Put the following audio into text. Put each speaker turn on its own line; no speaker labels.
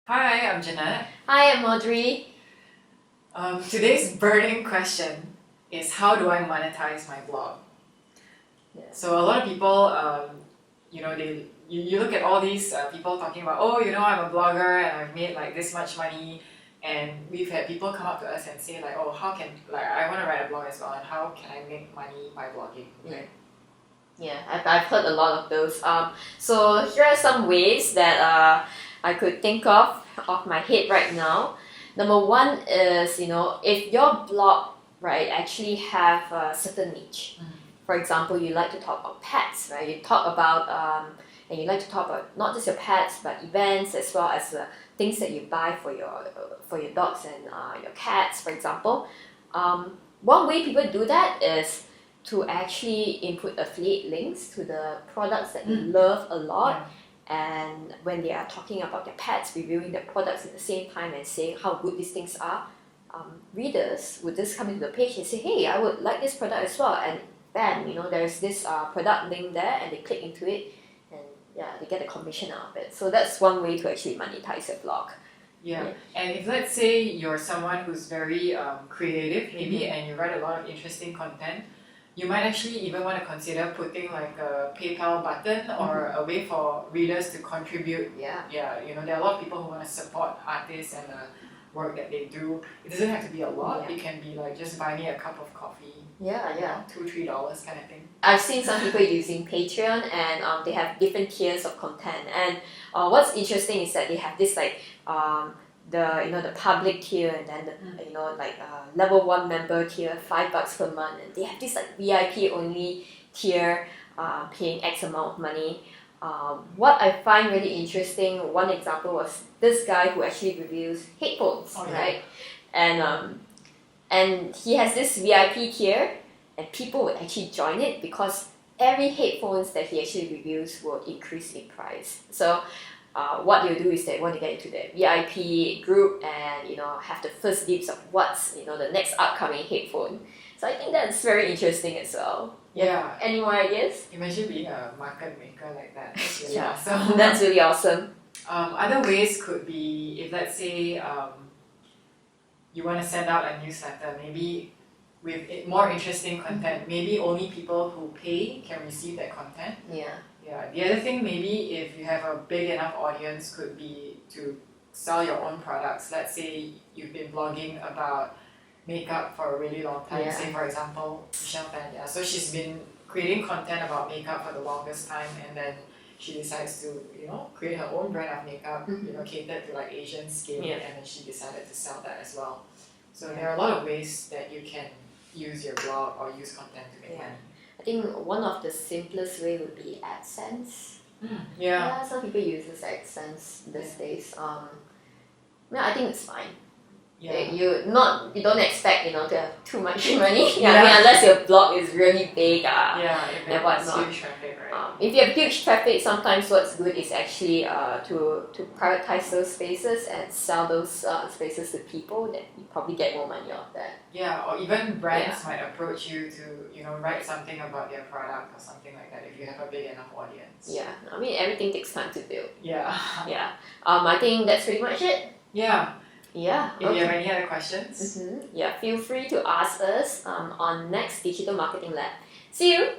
Hi, I'm Jeanette.
Hi, I'm Audrey.
Today's burning question is how do I monetize my blog? So a lot of people, you look at all these people talking about, I'm a blogger and I've made like this much money, and we've had people come up to us and say like, oh, how can I want to write a blog as well, and how can I make money by blogging? Right?
Yeah, I've heard a lot of those. So here are some ways that I could think of my head right now. Number one is, if your blog, right, actually have a certain niche. For example, you like to talk about pets, right? You talk about, and you like to talk about not just your pets, but events as well as things that you buy for your dogs and your cats, for example. One way people do that is to actually input affiliate links to the products that they love a lot. And when they are talking about their pets, reviewing their products at the same time and saying how good these things are, readers would just come into the page and say, hey, I would like this product as well. And bam, there's this product link there, and they click into it, and they get a commission out of it. So that's one way to actually monetize your blog.
Yeah, and if let's say you're someone who's very creative, maybe, and you write a lot of interesting content, you might actually even want to consider putting like a PayPal button or a way for readers to contribute.
Yeah,
there are a lot of people who want to support artists and the work that they do. It doesn't have to be a lot. It can be like just buy me a cup of coffee.
Yeah.
$2-3 kind of thing.
I've seen some people using Patreon, and they have different tiers of content. And what's interesting is that they have this like the public tier, and then the level 1 member tier, $5 per month, and they have this like VIP only tier, paying X amount of money. What I find really interesting, one example was this guy who actually reviews headphones, right? And he has this VIP tier, and people would actually join it because every headphones that he actually reviews will increase in price. So what they'll do is they want to get into the VIP group and have the first dibs of what's the next upcoming headphone. So I think that's very interesting as well.
Yeah.
Any more ideas?
Imagine being a market maker like that. That's really
Yeah,
awesome.
that's really awesome.
Other ways could be if let's say you want to send out a newsletter, maybe with more interesting content. Maybe only people who pay can receive that content.
Yeah.
The other thing, maybe if you have a big enough audience, could be to sell your own products. Let's say you've been blogging about makeup for a really long time. Say for example, Michelle Fan. So she's been creating content about makeup for the longest time, and then she decides to create her own brand of makeup, catered to like Asian skin, and then she decided to sell that as well. So there are a lot of ways that you can use your blog or use content to make money.
I think one of the simplest way would be AdSense. Some people use AdSense these days. I think it's fine. You don't expect to have too much money. Unless your blog is really big.
And whatnot. Huge traffic, right?
If you have huge traffic, sometimes what's good is actually to prioritize those spaces and sell those spaces to people that you probably get more money off that.
Or even brands might approach you to write something about their product or something like that if you have a big enough audience.
Everything takes time to build. I think that's pretty much it.
If you have any other questions,
feel free to ask us on next Digital Marketing Lab. See you!